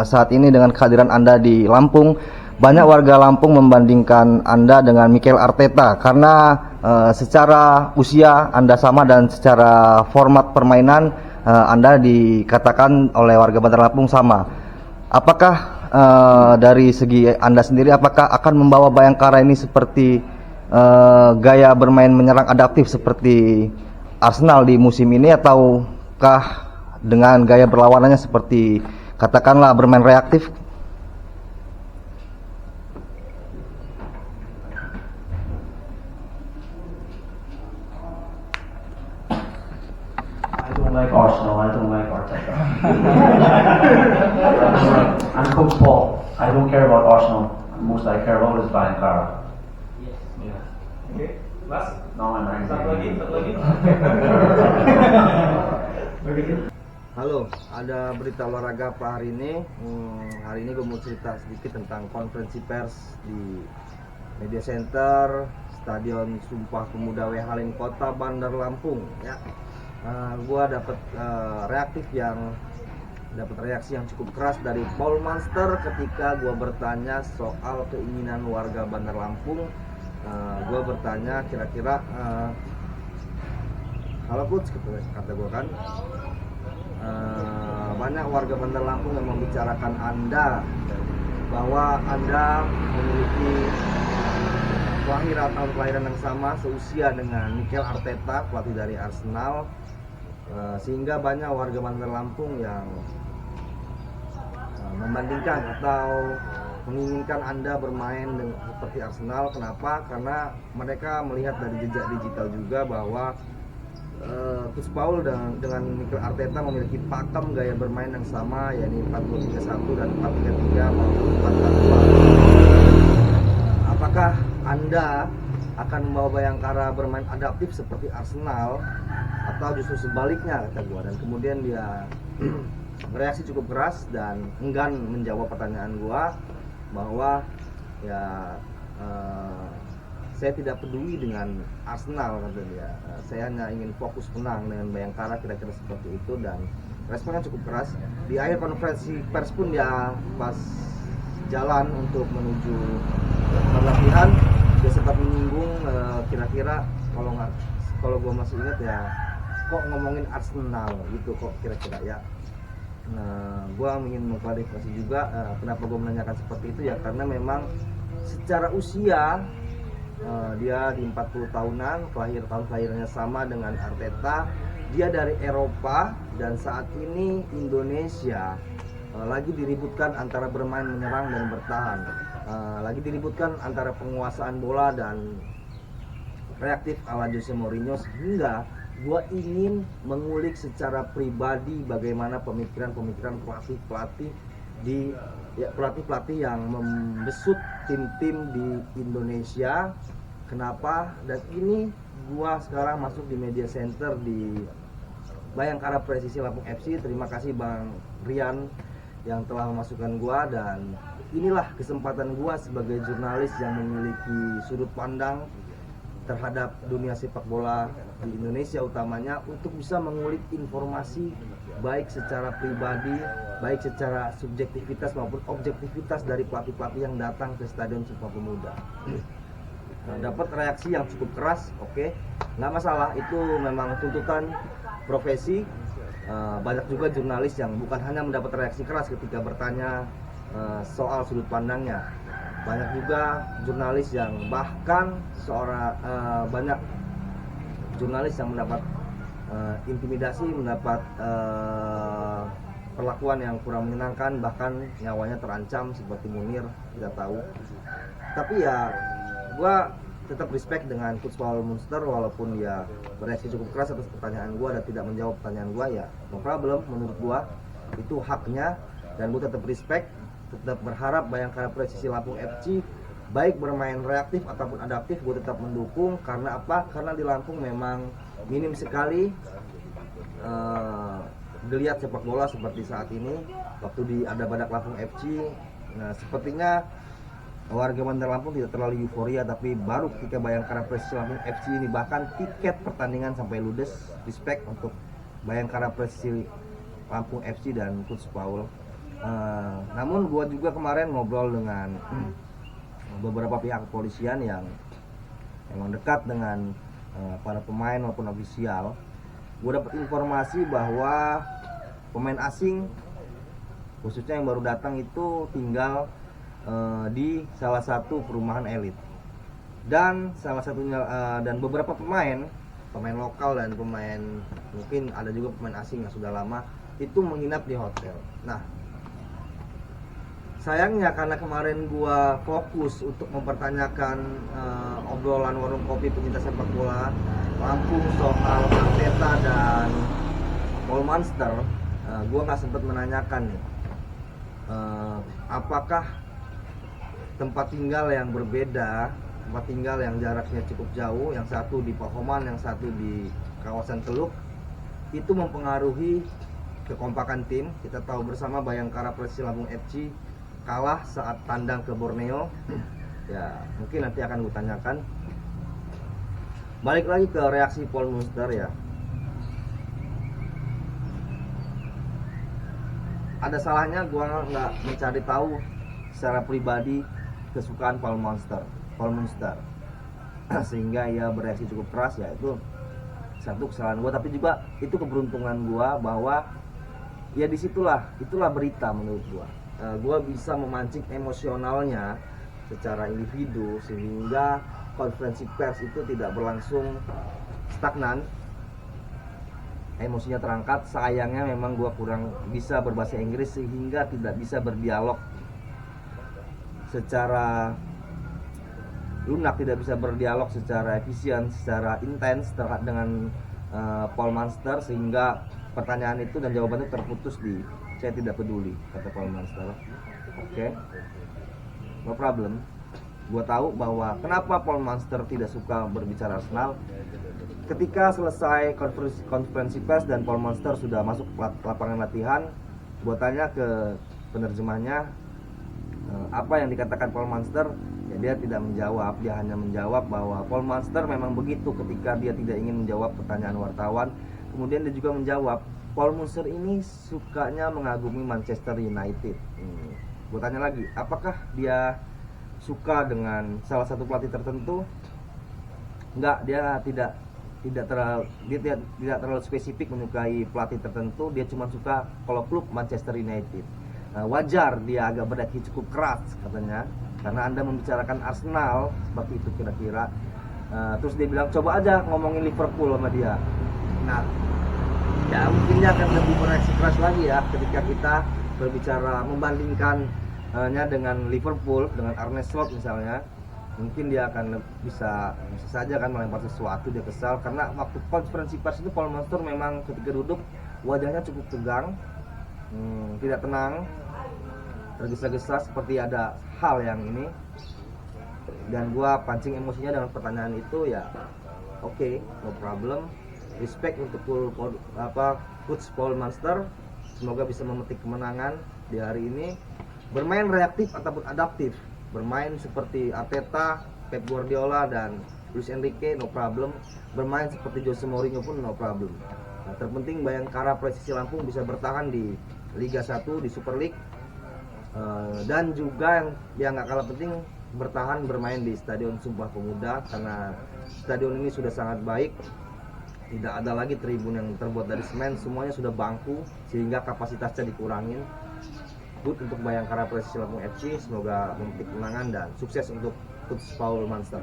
saat ini dengan kehadiran Anda di Lampung. Banyak warga Lampung membandingkan Anda dengan Mikel Arteta karena secara usia Anda sama dan secara format permainan Anda dikatakan oleh warga Bandar Lampung sama. Apakah dari segi Anda sendiri, apakah akan membawa Bayangkara ini seperti gaya bermain menyerang adaptif seperti Arsenal di musim ini, ataukah dengan gaya berlawanannya seperti katakanlah bermain reaktif? I don't like Arsenal. I don't like Arteta. I'm Coach Paul. I don't care about Arsenal. Most I care about is Bayangkara. Yes. Yeah. Oke, Mas. No, I'm angry. Satu lagi. Halo, ada berita olahraga apa hari ini? Hari ini gue mau cerita sedikit tentang konferensi pers di Media Center Stadion Sumpah Pemuda Halim Kota Bandar Lampung. Ya, gue dapat reaksi yang cukup keras dari Paul Monster ketika gue bertanya soal keinginan warga Bandar Lampung. Gue bertanya kira-kira, halo coach, kata gue kan. Banyak warga Bandar Lampung yang membicarakan Anda bahwa Anda memiliki tahun kelahiran yang sama seusia dengan Mikel Arteta, pelatih dari Arsenal, sehingga banyak warga Bandar Lampung yang membandingkan atau menginginkan Anda bermain seperti Arsenal. Kenapa? Karena mereka melihat dari jejak digital juga bahwa Coach Paul dengan Mikel Arteta memiliki pakem gaya bermain yang sama, yakni 4-2-3-1 dan 4-3-3 maupun 4-4-2. Apakah Anda akan membawa Bayangkara bermain adaptif seperti Arsenal atau justru sebaliknya, kata gua. Dan kemudian dia bereaksi cukup keras dan enggan menjawab pertanyaan gua bahwa ya saya tidak peduli dengan Arsenal, kata dia. Saya hanya ingin fokus menang dengan Bayangkara, kira-kira seperti itu. Dan responnya cukup keras. Di akhir konferensi pers pun dia pas jalan untuk menuju latihan, dia sempat menyinggung kira-kira kalau gue masih ingat ya, kok ngomongin Arsenal gitu kok kira-kira ya. Nah, gue ingin mengklarifikasi juga kenapa gue menanyakan seperti itu ya, karena memang secara usia dia di 40 tahunan, tahun kelahirannya sama dengan Arteta. Dia dari Eropa dan saat ini Indonesia lagi diributkan antara bermain menyerang dan bertahan, lagi diributkan antara penguasaan bola dan reaktif ala Jose Mourinho, sehingga gue ingin mengulik secara pribadi bagaimana pemikiran pelatih-pelatih pelatih yang membesut tim-tim di Indonesia. Kenapa? Dan ini gua sekarang masuk di media center di Bayangkara Presisi Lampung FC. Terima kasih Bang Rian yang telah memasukkan gua, dan inilah kesempatan gua sebagai jurnalis yang memiliki sudut pandang terhadap dunia sepak bola di Indonesia utamanya, untuk bisa mengulik informasi baik secara pribadi, baik secara subjektivitas maupun objektivitas dari pelatih-pelatih yang datang ke Stadion Sumpah Pemuda. Nah, dapat reaksi yang cukup keras, oke, nggak masalah, itu memang tuntutan profesi. Banyak juga jurnalis yang bukan hanya mendapat reaksi keras ketika bertanya soal sudut pandangnya. Banyak juga jurnalis yang bahkan banyak jurnalis yang mendapat intimidasi, mendapat perlakuan yang kurang menyenangkan, bahkan nyawanya terancam seperti Munir, kita tahu. Tapi ya gua tetap respect dengan Coach Paul Monster, walaupun dia bereaksi cukup keras atas pertanyaan gua dan tidak menjawab pertanyaan gua, ya no problem, menurut gua itu haknya. Dan gua tetap respect, tetap berharap Bayangkara Presisi Lampung FC baik bermain reaktif ataupun adaptif, gue tetap mendukung. Karena apa? Karena di Lampung memang minim sekali geliat sepak bola seperti saat ini waktu ada Badak Lampung FC. Nah, sepertinya warga Bandar Lampung tidak terlalu euforia, tapi baru ketika Bayangkara Presisi Lampung FC ini bahkan tiket pertandingan sampai ludes. Respect untuk Bayangkara Presisi Lampung FC dan Coach Paul. Namun gue juga kemarin ngobrol dengan beberapa pihak kepolisian yang memang dekat dengan para pemain maupun ofisial. Gue dapat informasi bahwa pemain asing khususnya yang baru datang itu tinggal di salah satu perumahan elit, dan salah satunya dan beberapa pemain lokal dan pemain mungkin ada juga pemain asing yang sudah lama itu menginap di hotel. Nah, sayangnya karena kemarin gua fokus untuk mempertanyakan obrolan warung kopi pecinta sepak bola Lampung soal Arteta dan Paul Monster, gua nggak sempat menanyakan nih apakah tempat tinggal yang berbeda, tempat tinggal yang jaraknya cukup jauh, yang satu di Pahoman, yang satu di kawasan Teluk, itu mempengaruhi kekompakan tim. Kita tahu bersama Bayangkara Persija Lampung FC kalah saat tandang ke Borneo. Ya, mungkin nanti akan gue tanyakan. Balik lagi ke reaksi Paul Monster ya. Ada salahnya gue nggak mencari tahu secara pribadi kesukaan Paul Monster sehingga ia bereaksi cukup keras. Ya itu satu kesalahan gue, tapi juga itu keberuntungan gue bahwa ya itulah berita menurut gue. Gue bisa memancing emosionalnya secara individu sehingga konferensi pers itu tidak berlangsung stagnan, emosinya terangkat. Sayangnya memang gue kurang bisa berbahasa Inggris sehingga tidak bisa berdialog secara lunak, tidak bisa berdialog secara efisien, secara intens terkait dengan Paul Monster, sehingga pertanyaan itu dan jawabannya terputus di "saya tidak peduli," kata Paul Monster. Oke, no problem. Gua tahu bahwa kenapa Paul Monster tidak suka berbicara Arsenal. Ketika selesai konferensi pers dan Paul Monster sudah masuk lapangan latihan, gua tanya ke penerjemahnya apa yang dikatakan Paul Monster. Ya, dia tidak menjawab, dia hanya menjawab bahwa Paul Monster memang begitu ketika dia tidak ingin menjawab pertanyaan wartawan. Kemudian dia juga menjawab, Paul Monster ini sukanya mengagumi Manchester United. Gue tanya lagi, apakah dia suka dengan salah satu pelatih tertentu? Enggak, dia tidak terlalu spesifik menyukai pelatih tertentu. Dia cuma suka kalau klub Manchester United. Wajar dia agak bereaksi cukup keras katanya, karena Anda membicarakan Arsenal seperti itu kira-kira. Terus dia bilang coba aja ngomongin Liverpool sama dia. Nah, ya mungkin dia akan lebih bereaksi keras lagi ya ketika kita berbicara membandingkannya dengan Liverpool, dengan Arne Slot misalnya. Mungkin dia akan bisa saja kan melempar sesuatu, dia kesal karena waktu konferensi pers itu Paul Monster memang ketika duduk wajahnya cukup tegang, tidak tenang, tergesa-gesa seperti ada hal yang ini. Dan gua pancing emosinya dengan pertanyaan itu. Ya oke, no problem, respect untuk coach Paul Monster. Semoga bisa memetik kemenangan di hari ini. Bermain reaktif ataupun adaptif, bermain seperti Arteta, Pep Guardiola dan Luis Enrique, no problem. Bermain seperti Jose Mourinho pun no problem. Nah, terpenting Bayangkara Persija Lampung bisa bertahan di Liga 1, di Super League. Dan juga yang gak kalah penting bertahan bermain di Stadion Sumpah Pemuda, karena stadion ini sudah sangat baik, tidak ada lagi tribun yang terbuat dari semen, semuanya sudah bangku sehingga kapasitasnya dikurangin. Good untuk Bayangkara Persija Lampung FC, semoga memetik kemenangan dan sukses untuk coach Paul Monster.